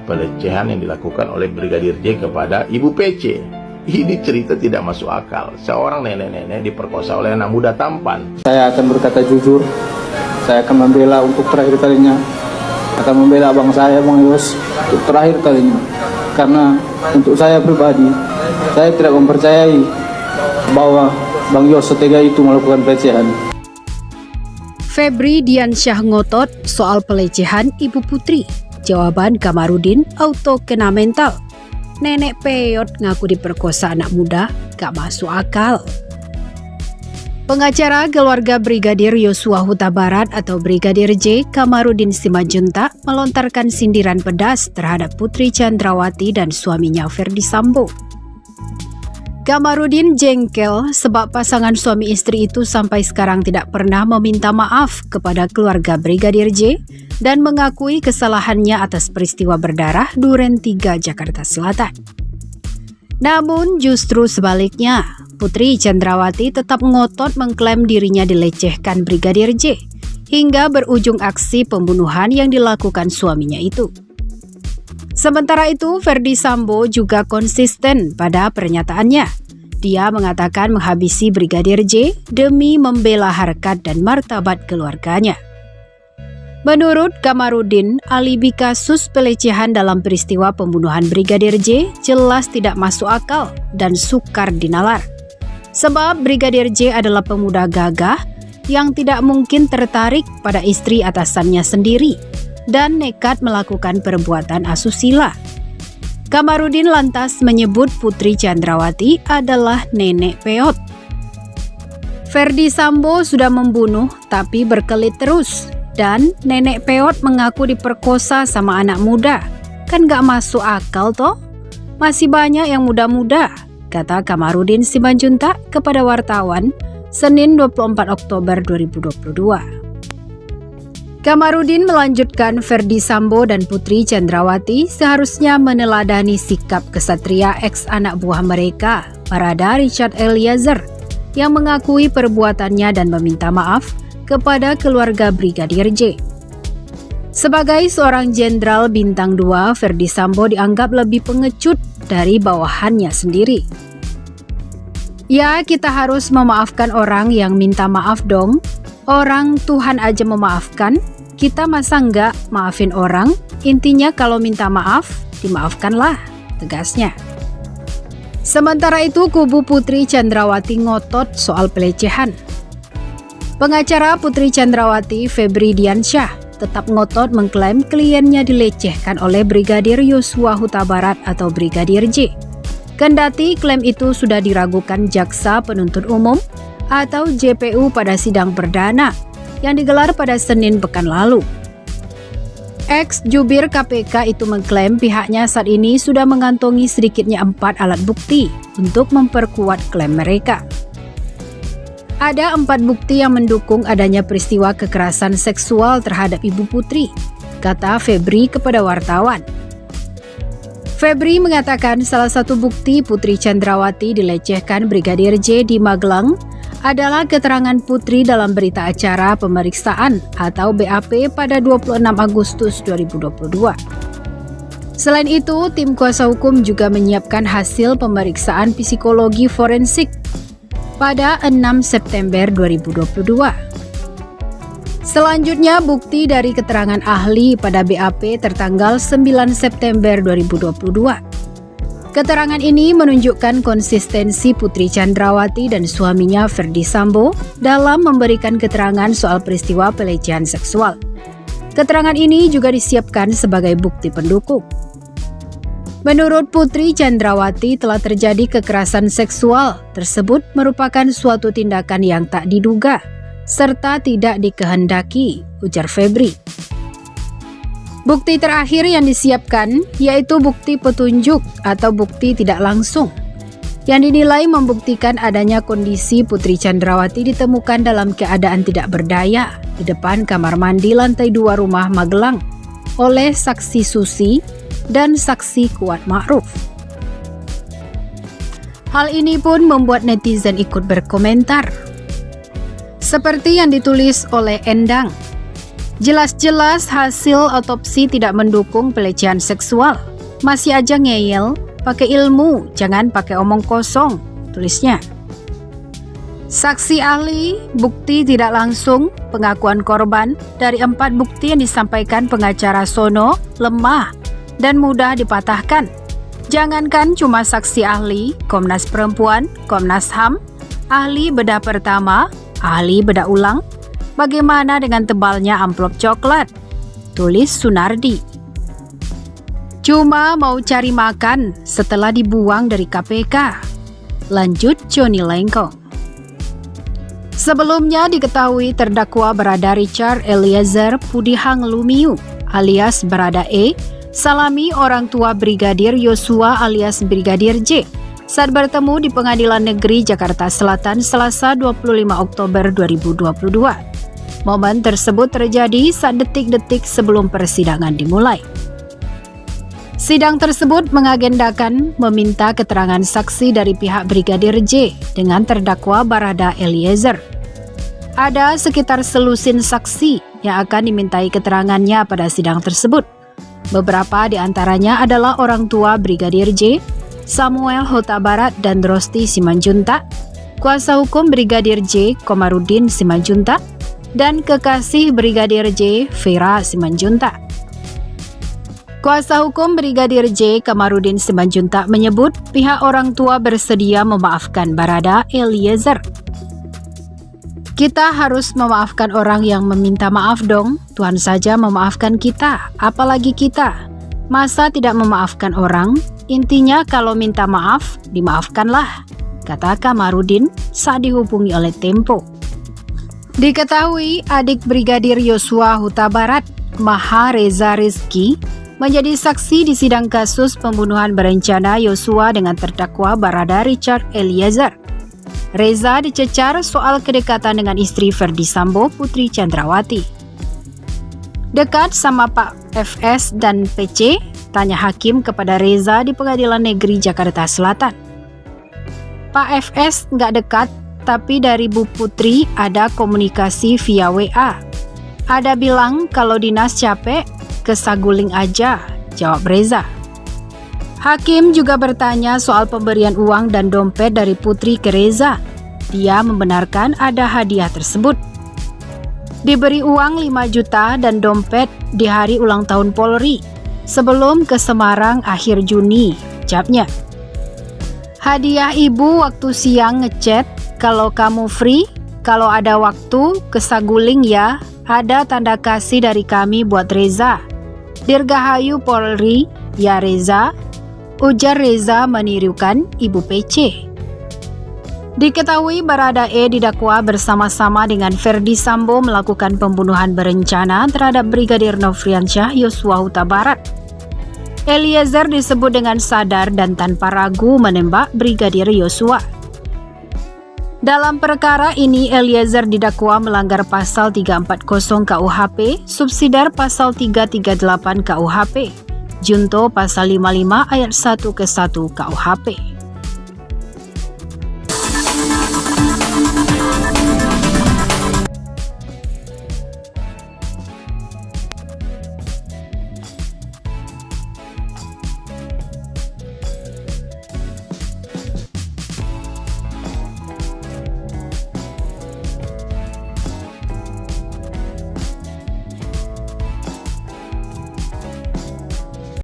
pelecehan yang dilakukan oleh Brigadir J kepada Ibu PC. Ini cerita tidak masuk akal. Seorang nenek-nenek diperkosa oleh anak muda tampan. Saya akan berkata jujur. Saya akan membela untuk terakhir kalinya. Akan membela abang saya, Bang Yos, untuk terakhir kalinya. Karena untuk saya pribadi, saya tidak mempercayai bahwa Bang Yos setega itu melakukan pelecehan. Febri Diansyah ngotot soal pelecehan Ibu Putri. Jawaban Kamarudin auto kena mental. Nenek peyot ngaku diperkosa anak muda, gak masuk akal. Pengacara keluarga Brigadir Yosua Huta Barat atau Brigadir J, Kamarudin Simanjuntak, melontarkan sindiran pedas terhadap Putri Chandrawati dan suaminya Ferdi Sambo. Kamarudin jengkel sebab pasangan suami istri itu sampai sekarang tidak pernah meminta maaf kepada keluarga Brigadir J dan mengakui kesalahannya atas peristiwa berdarah Duren 3 Jakarta Selatan. Namun justru sebaliknya, Putri Chandrawati tetap ngotot mengklaim dirinya dilecehkan Brigadir J hingga berujung aksi pembunuhan yang dilakukan suaminya itu. Sementara itu, Ferdi Sambo juga konsisten pada pernyataannya. Dia mengatakan menghabisi Brigadir J demi membela harkat dan martabat keluarganya. Menurut Kamarudin, alibi kasus pelecehan dalam peristiwa pembunuhan Brigadir J jelas tidak masuk akal dan sukar dinalar. Sebab Brigadir J adalah pemuda gagah yang tidak mungkin tertarik pada istri atasannya sendiri dan nekat melakukan perbuatan asusila. Kamarudin lantas menyebut Putri Chandrawati adalah nenek peot. Ferdi Sambo sudah membunuh tapi berkelit terus, dan nenek peot mengaku diperkosa sama anak muda. Kan gak masuk akal toh? Masih banyak yang muda-muda, kata Kamarudin Simanjuntak kepada wartawan Senin 24 Oktober 2022. Kamarudin melanjutkan Ferdi Sambo dan Putri Chandrawati seharusnya meneladani sikap kesatria ex anak buah mereka, Barada Richard Eliezer, yang mengakui perbuatannya dan meminta maaf kepada keluarga Brigadir J. Sebagai seorang jenderal bintang 2, Ferdi Sambo dianggap lebih pengecut dari bawahannya sendiri. Ya, kita harus memaafkan orang yang minta maaf dong. Orang Tuhan aja memaafkan, kita masa enggak maafin orang? Intinya kalau minta maaf, dimaafkanlah, tegasnya. Sementara itu, kubu Putri Chandrawati ngotot soal pelecehan. Pengacara Putri Chandrawati, Febri Diansyah, tetap ngotot mengklaim kliennya dilecehkan oleh Brigadir Yosua Huta Barat atau Brigadir J. Kendati klaim itu sudah diragukan Jaksa Penuntut Umum atau JPU pada sidang perdana yang digelar pada Senin pekan lalu. Ex-jubir KPK itu mengklaim pihaknya saat ini sudah mengantongi sedikitnya 4 alat bukti untuk memperkuat klaim mereka. Ada 4 bukti yang mendukung adanya peristiwa kekerasan seksual terhadap Ibu Putri, kata Febri kepada wartawan. Febri mengatakan salah satu bukti Putri Chandrawati dilecehkan Brigadir J di Magelang adalah keterangan Putri dalam berita acara pemeriksaan atau BAP pada 26 Agustus 2022. Selain itu, tim kuasa hukum juga menyiapkan hasil pemeriksaan psikologi forensik pada 6 September 2022. Selanjutnya, bukti dari keterangan ahli pada BAP tertanggal 9 September 2022. Keterangan ini menunjukkan konsistensi Putri Chandrawati dan suaminya Ferdi Sambo dalam memberikan keterangan soal peristiwa pelecehan seksual. Keterangan ini juga disiapkan sebagai bukti pendukung. Menurut Putri Chandrawati, telah terjadi kekerasan seksual tersebut merupakan suatu tindakan yang tak diduga serta tidak dikehendaki, ujar Febri. Bukti terakhir yang disiapkan yaitu bukti petunjuk atau bukti tidak langsung yang dinilai membuktikan adanya kondisi Putri Chandrawati ditemukan dalam keadaan tidak berdaya di depan kamar mandi lantai 2 rumah Magelang oleh saksi Susi dan saksi Kuat Ma'ruf. Hal ini pun membuat netizen ikut berkomentar. Seperti yang ditulis oleh Endang, Jelas-jelas hasil otopsi tidak mendukung pelecehan seksual. Masih aja ngeyel, pakai ilmu, jangan pakai omong kosong, tulisnya. Saksi ahli, bukti tidak langsung, pengakuan korban dari 4 bukti yang disampaikan pengacara Sono lemah dan mudah dipatahkan. Jangankan cuma saksi ahli, Komnas Perempuan, Komnas HAM, ahli bedah pertama, ahli bedah ulang, bagaimana dengan tebalnya amplop coklat? Tulis Sunardi. Cuma mau cari makan setelah dibuang dari KPK. Lanjut Johnny Lengkong. Sebelumnya diketahui terdakwa Barada Richard Eliezer Pudihang Lumiu alias Barada E salami orang tua Brigadir Yosua alias Brigadir J saat bertemu di Pengadilan Negeri Jakarta Selatan Selasa 25 Oktober 2022. Momen tersebut terjadi saat detik-detik sebelum persidangan dimulai. Sidang tersebut mengagendakan meminta keterangan saksi dari pihak Brigadir J dengan terdakwa Barada Eliezer. Ada sekitar selusin saksi yang akan dimintai keterangannya pada sidang tersebut. Beberapa di antaranya adalah orang tua Brigadir J, Samuel Huta Barat dan Rosti Simanjuntak, kuasa hukum Brigadir J, Komarudin Simanjuntak, dan kekasih Brigadir J, Vera Simanjuntak. Kuasa hukum Brigadir J, Kamarudin Simanjuntak menyebut pihak orang tua bersedia memaafkan Barada Eliezer. Kita harus memaafkan orang yang meminta maaf dong, Tuhan saja memaafkan kita, apalagi kita. Masa tidak memaafkan orang? Intinya kalau minta maaf, dimaafkanlah, kata Kamarudin saat dihubungi oleh Tempo. Diketahui adik Brigadir Yosua Huta Barat, Maha Reza Rizky, menjadi saksi di sidang kasus pembunuhan berencana Yosua dengan terdakwa Barada Richard Eliezer. Reza dicecar soal kedekatan dengan istri Ferdi Sambo, Putri Chandrawati. Dekat sama Pak FS dan PC, tanya hakim kepada Reza di Pengadilan Negeri Jakarta Selatan. Pak FS nggak dekat, tapi dari Bu Putri ada komunikasi via WA. Ada bilang kalau dinas capek, ke Saguling aja, jawab Reza. Hakim juga bertanya soal pemberian uang dan dompet dari Putri ke Reza. Dia membenarkan ada hadiah tersebut. Diberi uang 5 juta dan dompet di hari ulang tahun Polri sebelum ke Semarang akhir Juni, ucapnya. Hadiah ibu waktu siang ngechat, kalau kamu free, kalau ada waktu ke Saguling ya, ada tanda kasih dari kami buat Reza. Dirgahayu Polri, ya Reza, ujar Reza menirukan Ibu PC. Diketahui Barada E didakwa bersama-sama dengan Ferdi Sambo melakukan pembunuhan berencana terhadap Brigadir Nofriansyah Yosua Huta Barat. Eliezer disebut dengan sadar dan tanpa ragu menembak Brigadir Yosua. Dalam perkara ini, Eliezer didakwa melanggar pasal 340 KUHP, subsidiar pasal 338 KUHP, junto pasal 55 ayat 1 ke 1 KUHP.